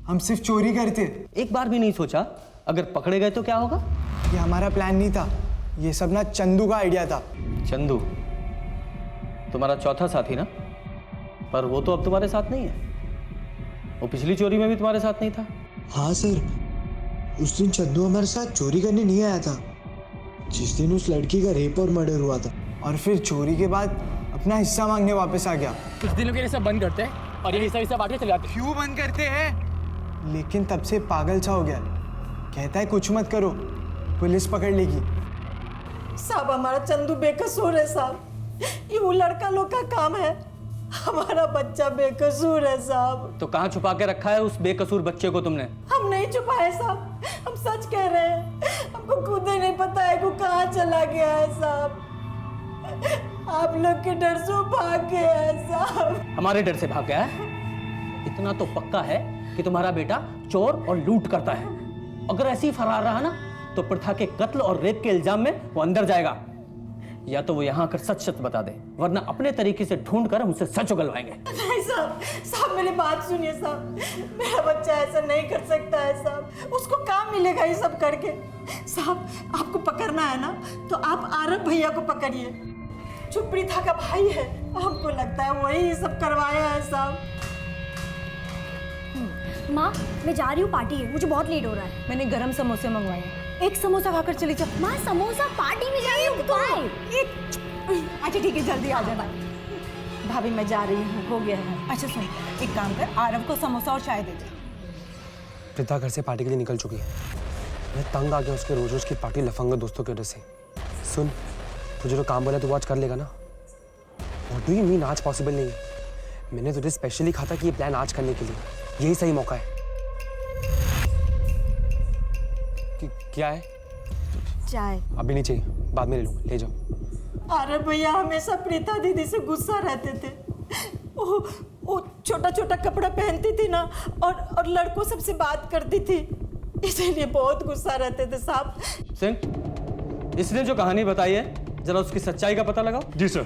हम सिर्फ चोरी करते। एक बार भी नहीं सोचा अगर पकड़े गए तो क्या होगा? ये हमारा प्लान नहीं था, ये सब ना चंदू का आइडिया था। चंदू तुम्हारा चौथा साथी ना? पर वो तो अब तुम्हारे साथ नहीं है। वो पिछली चोरी में भी तुम्हारे साथ नहीं था। हाँ सर, उस दिन चंदू हमारे साथ चोरी करने नहीं आया था, जिस दिन उस लड़की का रेप और मर्डर हुआ था। और फिर चोरी के बाद अपना हिस्सा मांगने वापस आ गया। कुछ दिनों के लिए सब बंद करते हैं और ये हिस्सा बांट के चले जाते हैं। क्यों बंद करते हैं? लेकिन तब से पागल सा हो गया, कहता है कुछ मत करो, पुलिस पकड़ लेगी। साहब, हमारा चंदू बेकसूर है साहब, ये वो लड़का लोग का काम है। हमारा बच्चा बेकसूर है साहब। तो कहाँ छुपा के रखा है उस बेकसूर बच्चे को तुमने? हम नहीं छुपाए साहब, हम सच कह रहे हैं। हमको खुद ही नहीं पता है वो कहाँ चला गया है साहब। आप लोग के डर से भाग गया है साहब। हमारे डर से भाग गया है? इतना तो पक्का है कि तुम्हारा बेटा चोर और लूट करता है। अगर ऐसे ही फरार रहा ना, तो प्रथा के कत्ल और रेप के इल्जाम में वो अंदर जाएगा। या तो वो यहाँ आकर सच सच बता दे, वरना अपने तरीके से ढूंढ कर हम उससे सच उगलवाएंगे। नहीं साहब, साहब मेरी बात सुनिए साहब, मेरा बच्चा ऐसा नहीं कर सकता है साहब। उसको काम मिलेगा ये सब करके। साहब, आपको पकड़ना है ना, तो आप आरब भैया को पकड़िए, जो प्रीथा का भाई है। हमको लगता है वही ये सब करवाया है साहब। माँ, मैं जा रही हूँ, पार्टी है, मुझे बहुत लेट हो रहा है। मैंने गरम समोसे मंगवाए हैं। एक समोसा खाकर चली जाओ। माँ समोसा पार्टी में जा रही हूँ अच्छा ठीक है, जल्दी आ जाना। भाभी मैं जा रही हूँ, हो गया है। अच्छा सुन, एक काम कर, आरव को समोसा और चाय दे दे। प्रीता घर से पार्टी के लिए निकल चुकी है। मैं तंग आ गया उसके रोज रोज की पार्टी लफंगा दोस्तों की वजह से। सुन, तुझे जो काम बोला तो वो आज कर लेगा ना? व्हाट डू यू मीन आज पॉसिबल नहीं है? मैंने तुझे स्पेशली कहा था कि ये प्लान आज करने के लिए, यही सही मौका है। क्या है? चाय। अभी नहीं चाहिए, बाद में ले लूँगा, ले जाओ। अरे भैया हमेशा प्रीता दीदी से गुस्सा रहते थे। वो छोटा छोटा कपड़ा पहनती थी ना, और लड़कों सबसे बात करती थी, इसीलिए बहुत गुस्सा रहते थे साहब। सिंह, इसने जो कहानी बताई है जरा उसकी सच्चाई का पता लगाओ। जी सर।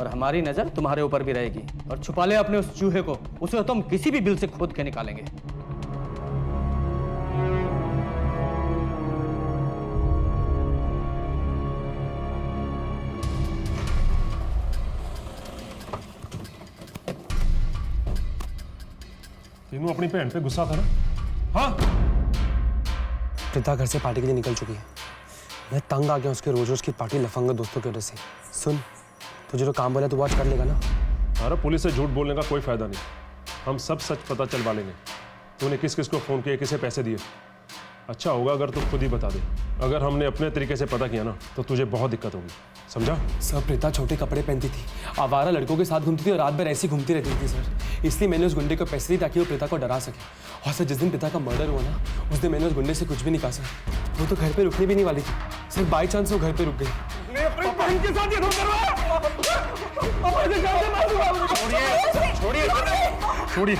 और हमारी नजर तुम्हारे ऊपर भी रहेगी। और छुपा ले अपने उस चूहे को, उसे तुम किसी भी बिल से खोद के निकालेंगे। तीनों अपनी बहन पे गुस्सा था ना? हाँ। प्रीता घर से पार्टी के लिए निकल चुकी है। मैं तंग आ गया उसके रोज रोज की पार्टी लफंगा दोस्तों की वजह से। सुन, तुझे जो काम बोला तो वो आज कर लेगा ना? अरे पुलिस से झूठ बोलने का कोई फायदा नहीं, हम सब सच पता चलवा लेंगे। तूने किस किस को फोन किया, किसे पैसे दिए? अच्छा होगा अगर तू खुद ही बता दे। अगर हमने अपने तरीके से पता किया ना तो तुझे बहुत दिक्कत होगी, समझा? सर, प्रीता छोटे कपड़े पहनती थी, आवारा लड़कों के साथ घूमती थी और रात भर ऐसी घूमती रहती थी सर। इसलिए मैंने उस गुंडे को पैसे दिए ताकि वो प्रीता को डरा सके। और सर, जिस दिन प्रीता का मर्डर हुआ ना, उस दिन मैंने उस गुंडे से कुछ भी नहीं कहा सर। वो तो घर पे रुकने भी नहीं वाली थी सर, बाई चांस वो घर पे रुक गई। छोड़िए।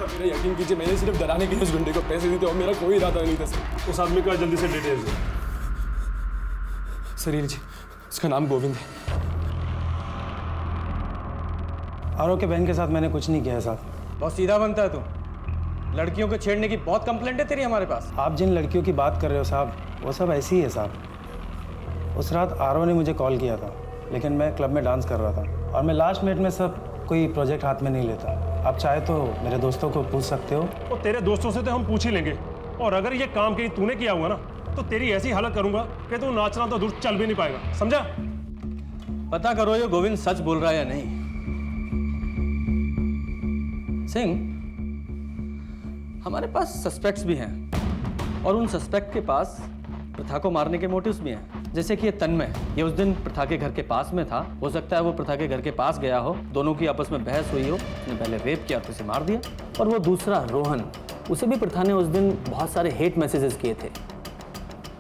मेरा यकीन कीजिए, मैंने सिर्फ डराने के लिए उस गुंडे को पैसे दिए थे और मेरा कोई इरादा नहीं था सर। उस आदमी का जल्दी से डिटेल्स दे। सर, ये लीजिए, उसका नाम गोविंद है। आरव के बहन के साथ मैंने कुछ नहीं किया है साहब। बहुत सीधा बनता है तू। लड़कियों को छेड़ने की बहुत कंप्लेंट है तेरी हमारे पास। आप जिन लड़कियों की बात कर रहे हो साहब, वो सब ऐसी ही है साहब। उस रात आरव ने मुझे कॉल किया था, लेकिन मैं क्लब में डांस कर रहा था और मैं लास्ट मिनट में सब कोई प्रोजेक्ट हाथ में नहीं लेता। आप चाहे तो मेरे दोस्तों को पूछ सकते हो। तो तेरे दोस्तों से तो हम पूछ ही लेंगे, और अगर ये काम कहीं तूने किया हुआ ना तो तेरी ऐसी हालत करूंगा कि तू नाचना तो दूर चल भी नहीं पाएगा, समझा? पता करो ये गोविंद सच बोल रहा है या नहीं। सिंह, हमारे पास सस्पेक्ट्स भी हैं और उन सस्पेक्ट के पास प्रथा को मारने के मोटिव्स भी हैं। जैसे कि ये तन्मय, ये उस दिन प्रथा के घर के पास में था। हो सकता है वो प्रथा के घर के पास गया हो, दोनों की आपस में बहस हुई हो, उसने पहले रेप किया तो उसे मार दिया। और वो दूसरा रोहन, उसे भी प्रथा ने उस दिन बहुत सारे हेट मैसेजेस किए थे,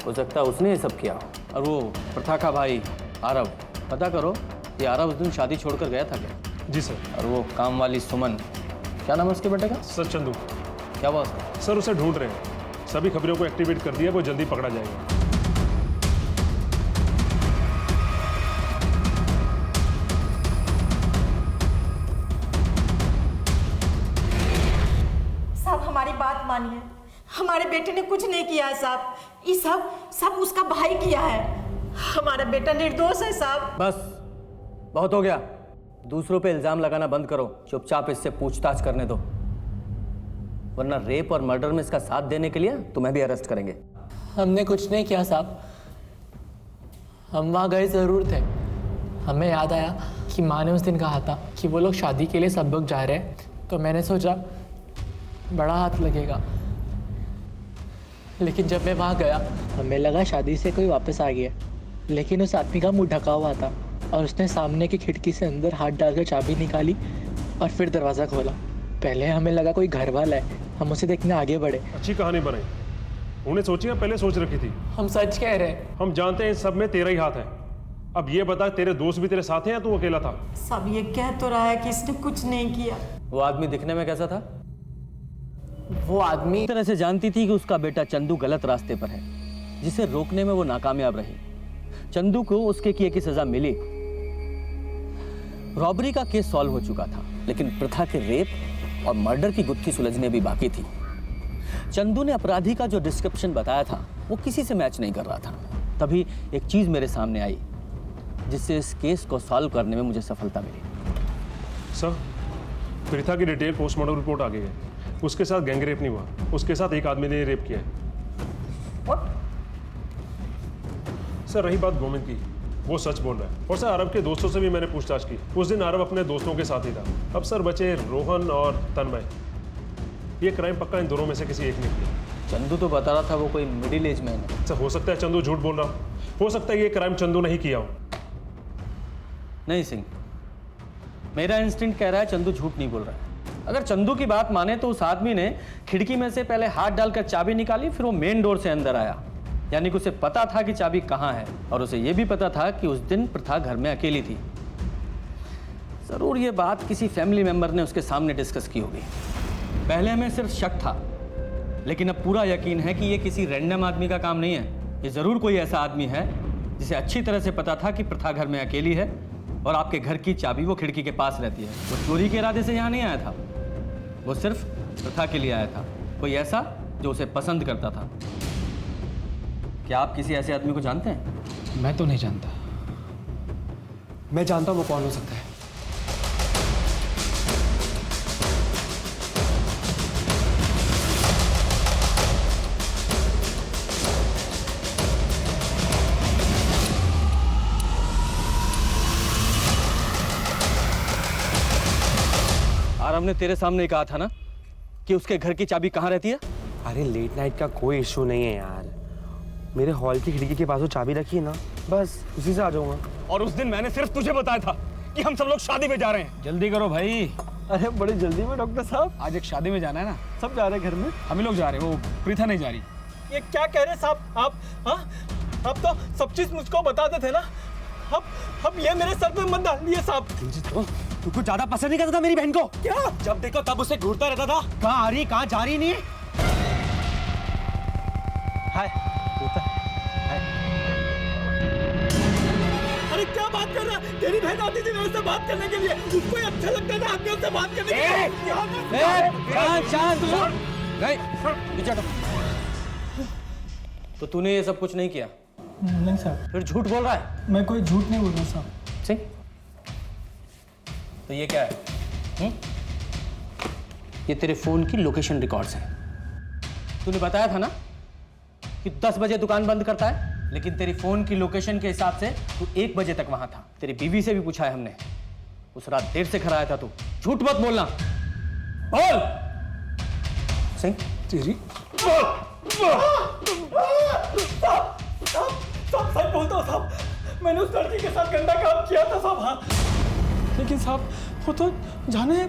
हो सकता है उसने ये सब किया हो। और वो प्रथा का भाई आरव, पता करो ये आरव उस दिन शादी छोड़कर गया था क्या? जी सर। और वो काम वाली सुमन, क्या नाम है उसके बेटे का? सर चंदू। क्या हुआ उसका? सर उसे ढूंढ रहे हैं, सभी खबरों को एक्टिवेट कर दिया, वो जल्दी पकड़ा जाएगा। साहब हमारी बात मानिए, हमारे बेटे ने कुछ नहीं किया है साहब। ये सब उसका भाई किया है। हमारा बेटा निर्दोष है साहब। बस बहुत हो गया, दूसरों पे इल्जाम लगाना बंद करो। चुपचाप इससे पूछताछ करने दो, वरना रेप और मर्डर में इसका साथ देने के लिए तुम्हें भी अरेस्ट करेंगे। हमने कुछ नहीं किया साहब, हम वहाँ गए ज़रूर थे। हमें याद आया कि माँ ने उस दिन कहा था कि वो लोग शादी के लिए सब लोग जा रहे हैं, तो मैंने सोचा बड़ा हाथ लगेगा। लेकिन जब मैं वहाँ गया हमें लगा शादी से कोई वापस आ गया, लेकिन उस आदमी का मुंह ढका हुआ था और उसने सामने की खिड़की से अंदर हाथ डालकर चाबी निकाली और फिर दरवाज़ा खोला। पहले हमें लगा कोई घर वाला है, हम उसे देखने आगे बढ़े। अच्छी कहानी बनाई, उन्हें सोचिए पहले सोच रखी थी। हम सच कह रहे हैं। हम जानते हैं इस सब में तेरा ही हाथ है। अब ये बता, तेरे दोस्त भी तेरे साथ हैं या तू अकेला था? सब ये कह तो रहा है कि इसने कुछ नहीं किया। वो आदमी दिखने में कैसा था? वो आदमी इस तरह से जानती थी कि उसका बेटा चंदू गलत रास्ते पर है, जिसे रोकने में वो नाकामयाब रही। चंदू को उसके किए की सजा मिली। रॉबरी का केस सॉल्व हो चुका था, लेकिन प्रथा के रेप और मर्डर की गुत्थी सुलझने भी बाकी थी। चंदू ने अपराधी का जो डिस्क्रिप्शन बताया था वो किसी से मैच नहीं कर रहा था। तभी एक चीज मेरे सामने आई जिससे इस केस को सॉल्व करने में मुझे सफलता मिली। सर, प्रीता की डिटेल पोस्टमार्टम रिपोर्ट आ गई है। उसके साथ गैंग रेप नहीं हुआ, उसके साथ एक आदमी ने रेप किया है। सर रही बात गोविंद की, वो सच बोल रहा है। और सर अरब के दोस्तों से भी मैंने पूछताछ की। उस दिन अरब अपने दोस्तों के साथ ही था। अब सर बचे रोहन और तन्मय। ये क्राइम पक्का इन दोनों में से किसी एक ने किया। चंदू तो बता रहा था वो कोई मिडिल एज मैन है। सर हो सकता है चंदू झूठ बोल रहा हो सकता है ये क्राइम चंदू नहीं किया हो। नहीं सिंह, मेरा इंस्टिंक्ट कह रहा है चंदू झूठ नहीं बोल रहा है। अगर चंदू की बात माने तो उस आदमी ने खिड़की में से पहले हाथ डालकर चाबी निकाली, फिर वो मेन डोर से अंदर आया। यानी कि उसे पता था कि चाबी कहाँ है, और उसे यह भी पता था कि उस दिन प्रथा घर में अकेली थी। जरूर ये बात किसी फैमिली मेंबर ने उसके सामने डिस्कस की होगी। पहले हमें सिर्फ शक था, लेकिन अब पूरा यकीन है कि ये किसी रैंडम आदमी का काम नहीं है। ये जरूर कोई ऐसा आदमी है जिसे अच्छी तरह से पता था कि प्रथा घर में अकेली है और आपके घर की चाबी वो खिड़की के पास रहती है। वो चोरी के इरादे से यहाँ नहीं आया था, वो सिर्फ प्रथा के लिए आया था। कोई ऐसा जो उसे पसंद करता था। क्या आप किसी ऐसे आदमी को जानते हैं? मैं तो नहीं जानता। मैं जानता हूँ वो कौन हो सकता है। आराम ने तेरे सामने कहा था ना कि उसके घर की चाबी कहाँ रहती है? अरे लेट नाइट का कोई इशू नहीं है यार, मेरे हॉल की खिड़की के पास वो चाबी रखी है ना, बस उसी से आ जाऊंगा। और उस दिन मैंने सिर्फ तुझे बताया था कि हम सब लोग शादी में जा रहे हैं। जल्दी करो भाई। अरे बड़ी जल्दी में डॉक्टर साहब? आज एक शादी में जाना है ना। सब जा रहे हैं घर में? हम ही लोग जा रहे हैं, वो प्रीथा नहीं जा रही। ये क्या कह रहे साहब आप? हाँ, अब तो सब चीज मुझको बताते थे ना। अब ये मेरे सर पे मत डालिए साहब। तू कुछ ज्यादा पसंद नहीं करता था मेरी बहन को क्या? जब देखो तब उसे घूरता रहता था। कहाँ आ रही कहाँ जा रही नहीं। हाय हाय। अरे क्या बात कर रहा है? तेरी बहन आती थी मेरे से बात करने के लिए, उसको ही अच्छा लगता था आपने उससे बात करने के लिए। तो तूने ये सब कुछ नहीं किया? नहीं साहब। फिर झूठ बोल रहा है? मैं कोई झूठ नहीं बोल रहा साहब। सिंह, तो ये क्या है? ये तेरे फोन की लोकेशन रिकॉर्ड्स हैं। तूने बताया था ना कि 10 बजे दुकान बंद करता है, लेकिन तेरी फोन की लोकेशन के हिसाब से तू 1 बजे तक वहां था। तेरी बीवी से भी पूछा है हमने, उस रात देर से घर आया था तू। झूठ मत बोलना, बोल। सिंह तेरी साहब सच बोलता हूँ साहब, मैंने उस लड़की के साथ गंदा काम किया था साहब। हाँ, लेकिन साहब वो तो जाने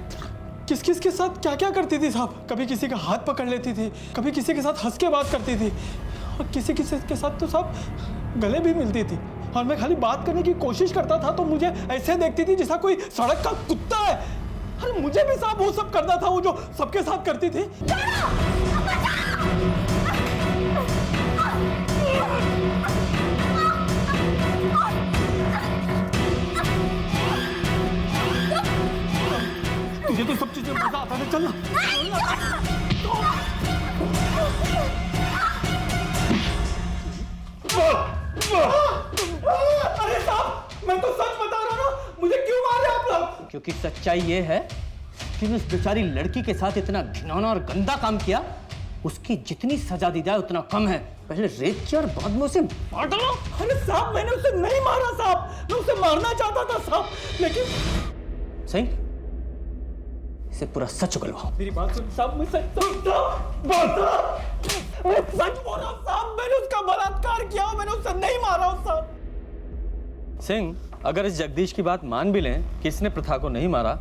किस किस के साथ क्या क्या करती थी साहब। कभी किसी का हाथ पकड़ लेती थी, कभी किसी के साथ हंस के बात करती थी, और किसी किसी के साथ तो साहब गले भी मिलती थी। और मैं खाली बात करने की कोशिश करता था तो मुझे ऐसे देखती थी जैसा कोई सड़क का कुत्ता है। अरे मुझे भी साहब वो सब करना था, वो जो सबके साथ करती थी। तुझे तो सब चीजें मजा आता है, चल ना। अरे साहब मैं तो सच बता रहा हूँ ना, मुझे क्यों मारे आप लोग? क्योंकि सच्चाई ये है कि उस बेचारी लड़की के साथ इतना घिनौना और गंदा काम किया, उसकी जितनी सजा दी जाए उतना कम है। पहले रेप किया और बाद में उसे मार डालो। अरे साहब मैंने उसे नहीं मारा साहब, मैं उसे मारना चाहता था साहब, लेकिन सही इसे पूरा सच उगलवाओ। मेरी बात सुन साहब, मैं सच बोल रहा हूँ साहब, मैंने उसका बलात्कार किया, मैंने उसे नहीं मारा साहब। सिंह, अगर इस जगदीश की बात मान भी लें कि इसने प्रथा को नहीं मारा,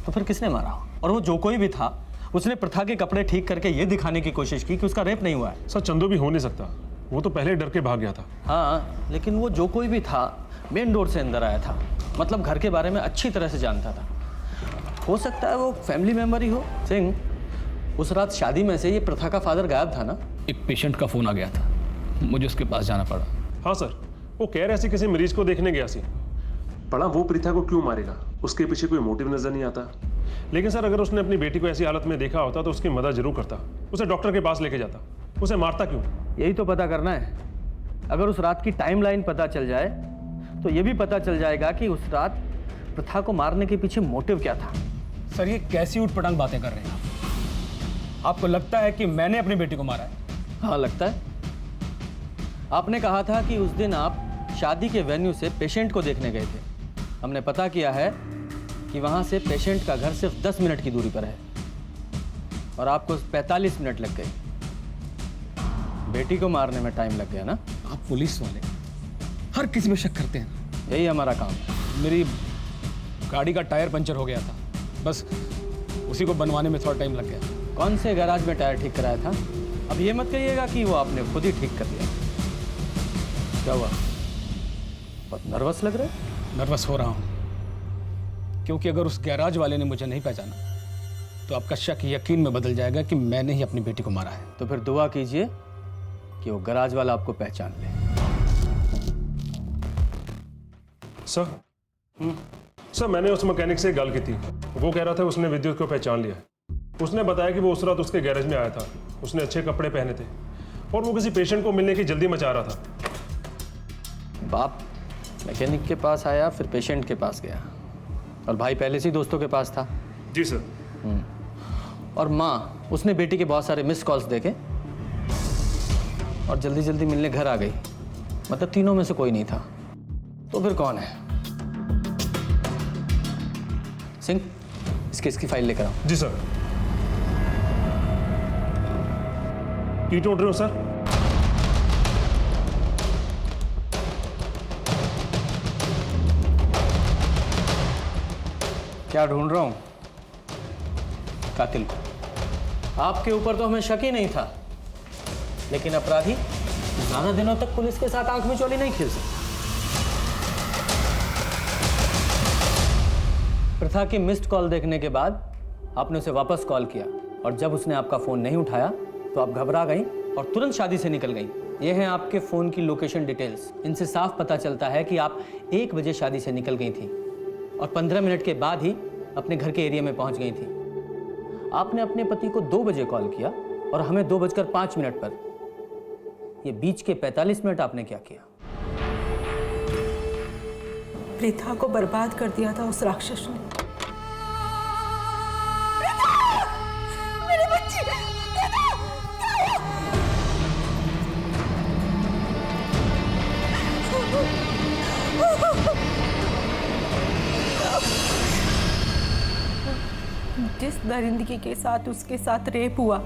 तो फिर किसने मारा? और वो जो कोई भी था, उसने प्रथा के कपड़े ठीक करके ये दिखाने की कोशिश की कि उसका रेप नहीं हुआ है। सर चंदू भी हो नहीं सकता, वो तो पहले डर के भाग गया था। हाँ, लेकिन वो जो कोई भी था मेन डोर से अंदर आया था, मतलब घर के बारे में अच्छी तरह से जानता था। हो सकता है वो फैमिली मेंबर ही हो। सिंह, उस रात शादी में से ये प्रथा का फादर गायब था ना? एक पेशेंट का फोन आ गया था, मुझे उसके पास जाना पड़ा। हाँ सर, वो कह रहे थे किसी मरीज को देखने गया सी। पड़ा वो प्रीथा को क्यों मारेगा, उसके पीछे कोई मोटिव नजर नहीं आता। लेकिन सर अगर उसने अपनी बेटी को ऐसी हालत में देखा होता तो उसकी मदद जरूर करता, उसे डॉक्टर के पास लेके जाता। उसे मारता क्यों? यही तो पता करना है। अगर उस रात की टाइमलाइन पता चल जाए तो ये भी पता चल जाएगा कि उस रात प्रथा को मारने के पीछे मोटिव क्या था। सर ये कैसी उठपटांग बातें कर रहे हैं आप? आपको लगता है कि मैंने अपनी बेटी को मारा है? हाँ लगता है, आपने कहा था कि उस दिन आप शादी के वेन्यू से पेशेंट को देखने गए थे। हमने पता किया है कि वहाँ से पेशेंट का घर सिर्फ 10 मिनट की दूरी पर है और आपको 45 मिनट लग गए। बेटी को मारने में टाइम लग गया ना? आप पुलिस वाले हर किसी में शक करते हैं। यही हमारा काम है। मेरी गाड़ी का टायर पंचर हो गया था, बस उसी को बनवाने में थोड़ा टाइम लग गया। कौन से गैराज में टायर ठीक कराया था? अब ये मत कहिएगा कि वो आपने खुद ही ठीक कर दिया। क्या हुआ? बहुत नर्वस लग रहे हैं। नर्वस हो रहा हूँ क्योंकि अगर उस गैराज वाले ने मुझे नहीं पहचाना तो आपका शक यकीन में बदल जाएगा कि मैंने ही अपनी बेटी को मारा है। तो फिर दुआ कीजिए कि वो गैराज वाला आपको पहचान ले। सर मैंने उस मैकेनिक से गल की थी। वो कह रहा था उसने विद्युत को पहचान लिया। उसने बताया कि वो उस रात उसके गैरेज में आया था। उसने अच्छे कपड़े पहने थे और वो किसी पेशेंट को मिलने की जल्दी मचा रहा था। बाप मैकेनिक के पास आया, फिर पेशेंट के पास गया, और भाई पहले से ही दोस्तों के पास था। जी सर। और माँ, उसने बेटी के बहुत सारे मिस कॉल्स देखे और जल्दी जल्दी मिलने घर आ गई। मतलब तीनों में से कोई नहीं था। तो फिर कौन है? सिंह, इस केस की फाइल लेकर आओ। जी सर। की ढूंढ रहे हो सर? क्या ढूंढ रहा हूं? कातिल को। आपके ऊपर तो हमें शक ही नहीं था, लेकिन अपराधी ज्यादा दिनों तक पुलिस के साथ आंख मिचौली नहीं खेल सकते। प्रथा की मिस्ड कॉल देखने के बाद आपने उसे वापस कॉल किया, और जब उसने आपका फोन नहीं उठाया तो आप घबरा गई और तुरंत शादी से निकल गई। ये हैं आपके फोन की लोकेशन डिटेल्स। इनसे साफ पता चलता है कि आप 1 बजे शादी से निकल गई थी और 15 मिनट के बाद ही अपने घर के एरिया में पहुंच गई थी। आपने अपने पति को 2 बजे कॉल किया और हमें 2:05 पर। ये बीच के 45 मिनट आपने क्या किया? प्रीथा को बर्बाद कर दिया था उस राक्षस ने। जिस दरिंदगी के साथ उसके साथ रेप हुआ,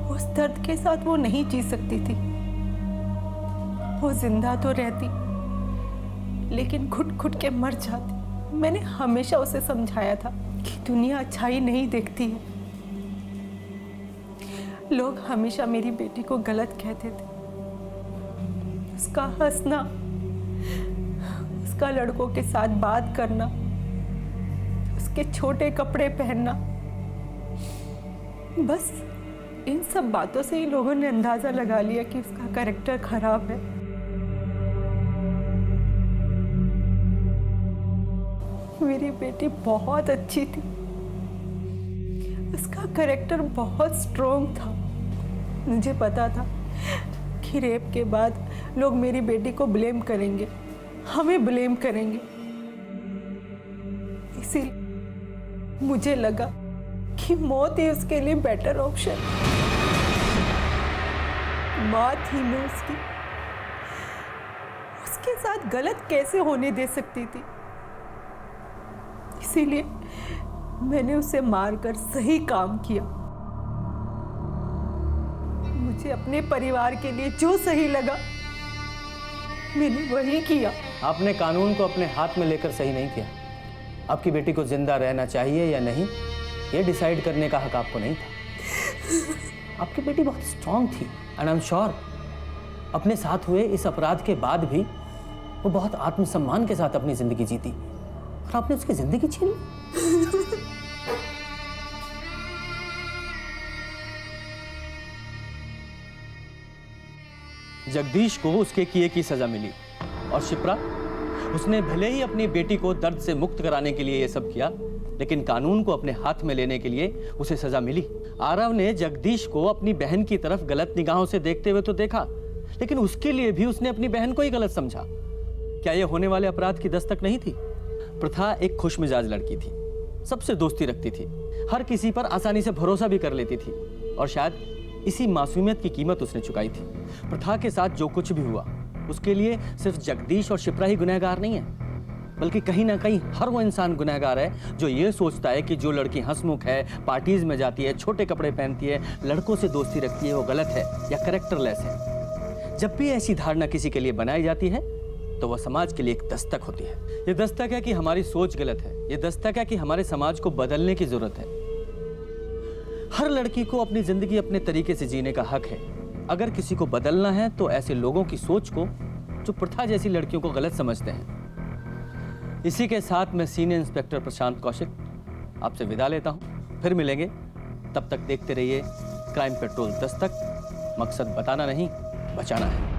उस दर्द के साथ वो नहीं जी सकती थी। वो जिंदा तो रहती, लेकिन घुट घुट के मर जाती। मैंने हमेशा उसे समझाया था कि दुनिया अच्छाई नहीं देखती है। लोग हमेशा मेरी बेटी को गलत कहते थे। उसका हंसना, उसका लड़कों के साथ बात करना, उसके छोटे कपड़े पहनना, बस इन सब बातों से ही लोगों ने अंदाजा लगा लिया कि उसका कैरेक्टर खराब है। मेरी बेटी बहुत अच्छी थी, उसका कैरेक्टर बहुत स्ट्रॉन्ग था। मुझे पता था कि रेप के बाद लोग मेरी बेटी को ब्लेम करेंगे, हमें ब्लेम करेंगे। इसीलिए मुझे लगा कि मौत ही उसके लिए बेटर ऑप्शन। माँ थी मैं उसकी, उसके साथ गलत कैसे होने दे सकती थी। इसीलिए मैंने उसे मारकर सही काम किया। मुझे अपने परिवार के लिए जो सही लगा मैंने वही किया। आपने कानून को अपने हाथ में लेकर सही नहीं किया। आपकी बेटी को जिंदा रहना चाहिए या नहीं, ये डिसाइड करने का हक आपको नहीं था। आपकी बेटी बहुत स्ट्रांग थी एंड आई एम श्योर अपने साथ हुए इस अपराध के बाद भी वो बहुत आत्मसम्मान के साथ अपनी जिंदगी जीती, और आपने उसकी जिंदगी छीन ली। जगदीश को उसके किए की सजा मिली, और शिप्रा, उसने भले ही अपनी बेटी को दर्द से मुक्त कराने के लिए ये सब किया, लेकिन कानून को अपने हाथ में लेने के लिए उसे सजा मिली। आरव ने जगदीश को अपनी बहन की तरफ गलत निगाहों से देखते हुए तो देखा, लेकिन उसके लिए भी उसने अपनी बहन को ही गलत समझा। क्या यह होने वाले अपराध की दस्तक नहीं थी? प्रथा एक खुशमिजाज लड़की थी, सबसे दोस्ती रखती थी, हर किसी पर आसानी से भरोसा भी कर लेती थी, और शायद इसी मासूमियत की कीमत उसने चुकाई थी। प्रथा के साथ जो कुछ भी हुआ उसके लिए सिर्फ जगदीश और शिप्रा ही गुनहगार नहीं है, बल्कि कहीं ना कहीं हर वो इंसान गुनहगार है जो ये सोचता है कि जो लड़की हंसमुख है, पार्टीज में जाती है, छोटे कपड़े पहनती है, लड़कों से दोस्ती रखती है, वो गलत है या कैरेक्टरलेस है। जब भी ऐसी धारणा किसी के लिए बनाई जाती है तो वह समाज के लिए एक दस्तक होती है। ये दस्तक है कि हमारी सोच गलत है, ये दस्तक है कि हमारे समाज को बदलने की जरूरत है। हर लड़की को अपनी जिंदगी अपने तरीके से जीने का हक है। अगर किसी को बदलना है तो ऐसे लोगों की सोच को जो प्रथा जैसी लड़कियों को गलत समझते हैं। इसी के साथ मैं सीनियर इंस्पेक्टर प्रशांत कौशिक आपसे विदा लेता हूं। फिर मिलेंगे, तब तक देखते रहिए क्राइम पेट्रोल दस्तक। मकसद बताना नहीं, बचाना है।